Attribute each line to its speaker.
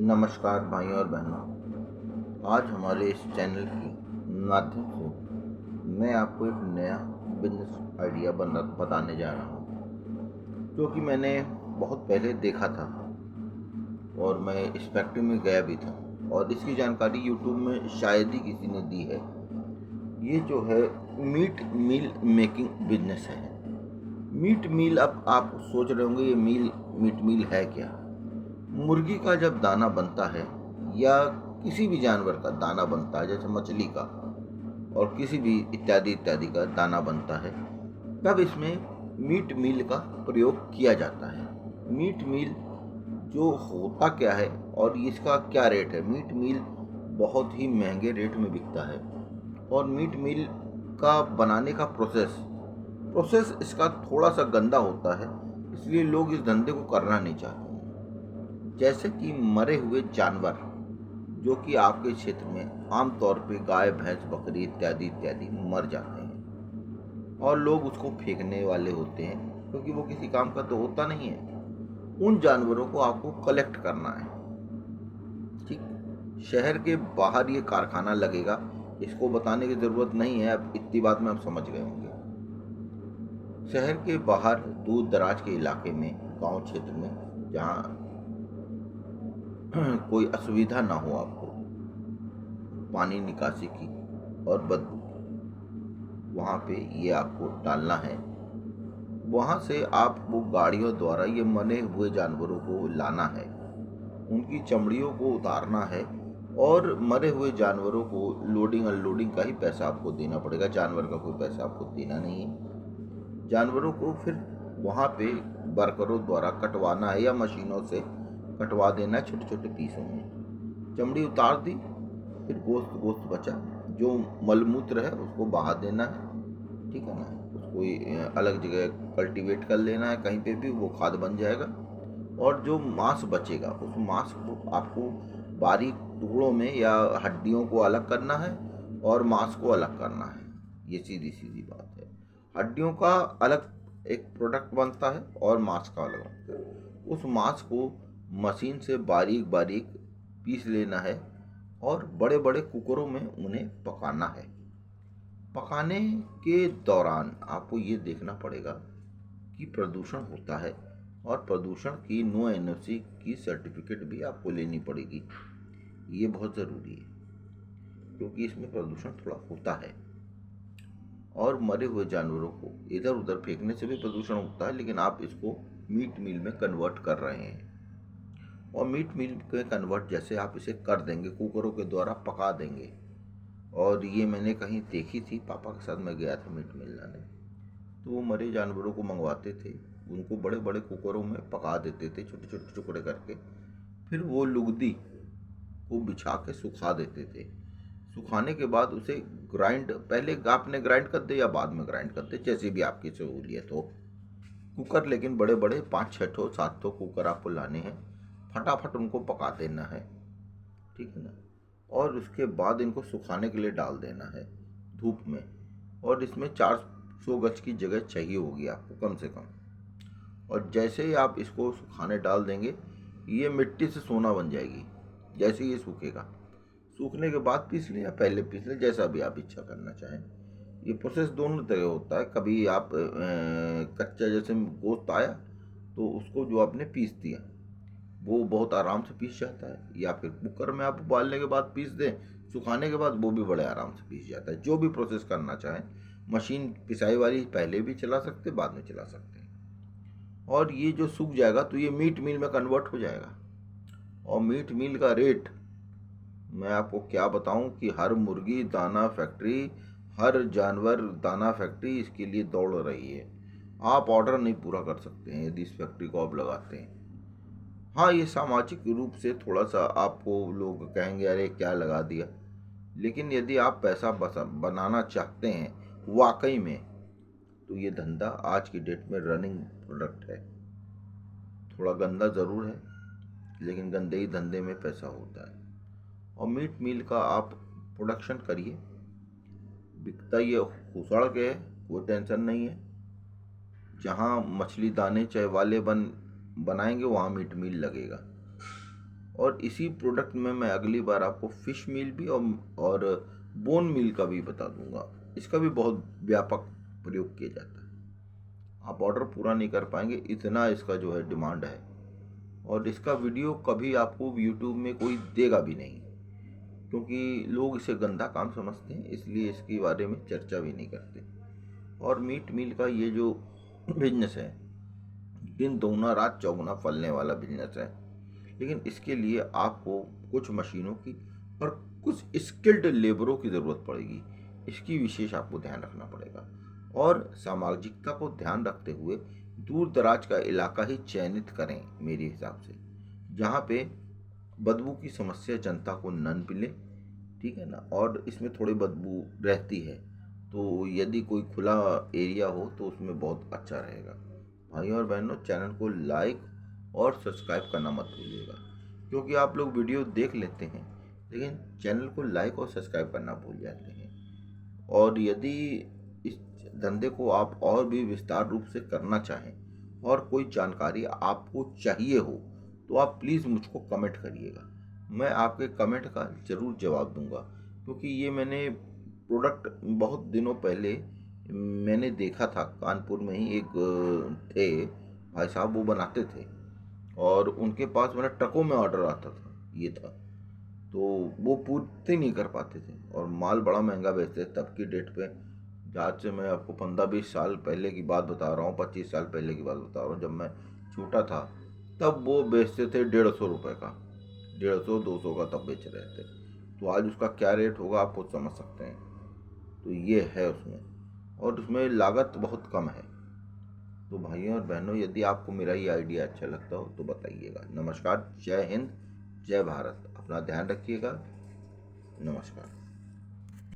Speaker 1: नमस्कार भाइयों और बहनों। आज हमारे इस चैनल के माध्यम से मैं आपको एक नया बिजनेस आइडिया बताने जा रहा हूँ, जो कि मैंने बहुत पहले देखा था और मैं इस फैक्ट्री में गया भी था और इसकी जानकारी यूट्यूब में शायद ही किसी ने दी है। ये जो है मीट मील मेकिंग बिजनेस है। मीट मील, अब आप सोच रहे होंगे ये मीट मील है क्या। मुर्गी का जब दाना बनता है या किसी भी जानवर का दाना बनता है, जैसे मछली का और किसी भी इत्यादि इत्यादि का दाना बनता है, तब इसमें मीट मील का प्रयोग किया जाता है। मीट मील जो होता क्या है और इसका क्या रेट है। मीट मील बहुत ही महंगे रेट में बिकता है और मीट मील का बनाने का प्रोसेस इसका थोड़ा सा गंदा होता है, इसलिए लोग इस धंधे को करना नहीं चाहते। जैसे कि मरे हुए जानवर जो कि आपके क्षेत्र में आमतौर पे गाय भैंस बकरी इत्यादि इत्यादि मर जाते हैं और लोग उसको फेंकने वाले होते हैं, क्योंकि वो किसी काम का तो होता नहीं है। उन जानवरों को आपको कलेक्ट करना है। ठीक, शहर के बाहर ये कारखाना लगेगा, इसको बताने की ज़रूरत नहीं है, अब इतनी बात में आप समझ गए होंगे। शहर के बाहर दूर दराज के इलाके में, गांव क्षेत्र में, जहाँ कोई असुविधा ना हो आपको पानी निकासी की और बदबू की, वहाँ पे ये आपको डालना है। वहाँ से आप वो गाड़ियों द्वारा ये मरे हुए जानवरों को लाना है, उनकी चमड़ियों को उतारना है और मरे हुए जानवरों को लोडिंग अनलोडिंग का ही पैसा आपको देना पड़ेगा। जानवर का कोई पैसा आपको देना नहीं है। जानवरों को फिर वहाँ पे वर्करों द्वारा कटवाना है या मशीनों से कटवा देना है छोटे छोटे पीसों में। चमड़ी उतार दी, फिर गोश्त बचा, जो मलमूत्र है उसको बहा देना है। ठीक है ना, उसको अलग जगह कल्टीवेट कर लेना है, कहीं पे भी वो खाद बन जाएगा। और जो मांस बचेगा उस मांस को आपको बारीक टुकड़ों में या हड्डियों को अलग करना है और मांस को अलग करना है। ये सीधी सीधी बात है। हड्डियों का अलग एक प्रोडक्ट बनता है और मांस का अलग बनता है। उस मांस को मशीन से बारीक बारीक पीस लेना है और बड़े बड़े कुकरों में उन्हें पकाना है। पकाने के दौरान आपको ये देखना पड़ेगा कि प्रदूषण होता है और प्रदूषण की नो एनओसी की सर्टिफिकेट भी आपको लेनी पड़ेगी। ये बहुत ज़रूरी है, क्योंकि इसमें प्रदूषण थोड़ा होता है और मरे हुए जानवरों को इधर उधर फेंकने से भी प्रदूषण होता है। लेकिन आप इसको मीट मील में कन्वर्ट कर रहे हैं और मीट मील के कन्वर्ट जैसे आप इसे कर देंगे, कुकरों के द्वारा पका देंगे। और ये मैंने कहीं देखी थी, पापा के साथ मैं गया था मीट मिल लाने, तो वो मरे जानवरों को मंगवाते थे, उनको बड़े बड़े कुकरों में पका देते थे छोटे छोटे टुकड़े करके, फिर वो लुगदी को बिछा के सुखा देते थे। सुखाने के बाद उसे ग्राइंड, पहले आपने ग्राइंड कर दे या बाद में ग्राइंड कर दे, जैसे भी आपकी सहूलियत हो। कुकर लेकिन बड़े बड़े 5-6 7 कुकर आपको लाने हैं, फटाफट उनको पका देना है। ठीक है ना, और उसके बाद इनको सुखाने के लिए डाल देना है धूप में। और इसमें 400 गज की जगह चाहिए होगी आपको कम से कम। और जैसे ही आप इसको सुखाने डाल देंगे, ये मिट्टी से सोना बन जाएगी जैसे ये सूखेगा। सूखने के बाद पीस लें या पहले पीस लें, जैसा भी आप इच्छा करना चाहें। ये प्रोसेस दोनों तरह होता है। कभी आप कच्चा जैसे गोश्त आया तो उसको जो आपने पीस दिया वो बहुत आराम से पीस जाता है, या फिर कुकर में आप उबालने के बाद पीस दें, सुखाने के बाद वो भी बड़े आराम से पीस जाता है। जो भी प्रोसेस करना चाहें, मशीन पिसाई वाली पहले भी चला सकते, बाद में चला सकते हैं। और ये जो सूख जाएगा तो ये मीट मील में कन्वर्ट हो जाएगा। और मीट मील का रेट मैं आपको क्या बताऊं कि हर मुर्गी दाना फैक्ट्री, हर जानवर दाना फैक्ट्री इसके लिए दौड़ रही है। आप ऑर्डर नहीं पूरा कर सकते हैं यदि इस फैक्ट्री को आप लगाते हैं। हाँ, ये सामाजिक रूप से थोड़ा सा आपको लोग कहेंगे अरे क्या लगा दिया, लेकिन यदि आप पैसा बनाना चाहते हैं वाकई में, तो ये धंधा आज की डेट में रनिंग प्रोडक्ट है। थोड़ा गंदा ज़रूर है, लेकिन गंदे ही धंधे में पैसा होता है। और मीट मील का आप प्रोडक्शन करिए, बिकता ये उछाल के है, कोई टेंशन नहीं है। जहाँ मछली दाने चाय वाले बनाएंगे वहाँ मीट मील लगेगा। और इसी प्रोडक्ट में मैं अगली बार आपको फिश मील भी और बोन मील का भी बता दूंगा। इसका भी बहुत व्यापक प्रयोग किया जाता है। आप ऑर्डर पूरा नहीं कर पाएंगे, इतना इसका जो है डिमांड है। और इसका वीडियो कभी आपको यूट्यूब में कोई देगा भी नहीं, क्योंकि लोग इसे गंदा काम समझते हैं, इसलिए इसके बारे में चर्चा भी नहीं करते। और मीट मील का ये जो बिजनेस है, दिन दोगुना रात चौगुना फलने वाला बिजनेस है। लेकिन इसके लिए आपको कुछ मशीनों की और कुछ स्किल्ड लेबरों की ज़रूरत पड़ेगी। इसकी विशेष आपको ध्यान रखना पड़ेगा। और सामाजिकता को ध्यान रखते हुए दूर दराज का इलाका ही चयनित करें मेरे हिसाब से, जहाँ पे बदबू की समस्या जनता को न मिले, ठीक है ना। और इसमें थोड़ी बदबू रहती है, तो यदि कोई खुला एरिया हो तो उसमें बहुत अच्छा रहेगा। भाइयों और बहनों, चैनल को लाइक और सब्सक्राइब करना मत भूलिएगा, क्योंकि आप लोग वीडियो देख लेते हैं लेकिन चैनल को लाइक और सब्सक्राइब करना भूल जाते हैं। और यदि इस धंधे को आप और भी विस्तार रूप से करना चाहें और कोई जानकारी आपको चाहिए हो तो आप प्लीज़ मुझको कमेंट करिएगा। मैं आपके कमेंट का ज़रूर जवाब दूंगा, क्योंकि ये मैंने प्रोडक्ट बहुत दिनों पहले मैंने देखा था। कानपुर में ही एक थे भाई साहब, वो बनाते थे और उनके पास मेरा ट्रकों में ऑर्डर आता था, ये था। तो वो पूर्ति नहीं कर पाते थे और माल बड़ा महंगा बेचते थे तब की डेट पे। आज से मैं आपको 15-20 साल पहले की बात बता रहा हूँ, 25 साल पहले की बात बता रहा हूँ, जब मैं छोटा था तब वो बेचते थे 150 रुपये का, 150-200 का तब बेच रहे थे। तो आज उसका क्या रेट होगा आप खुद समझ सकते हैं। तो ये है उसमें, और उसमें लागत बहुत कम है। तो भाइयों और बहनों, यदि आपको मेरा ये आइडिया अच्छा लगता हो तो बताइएगा। नमस्कार, जय हिंद, जय भारत। अपना ध्यान रखिएगा। नमस्कार।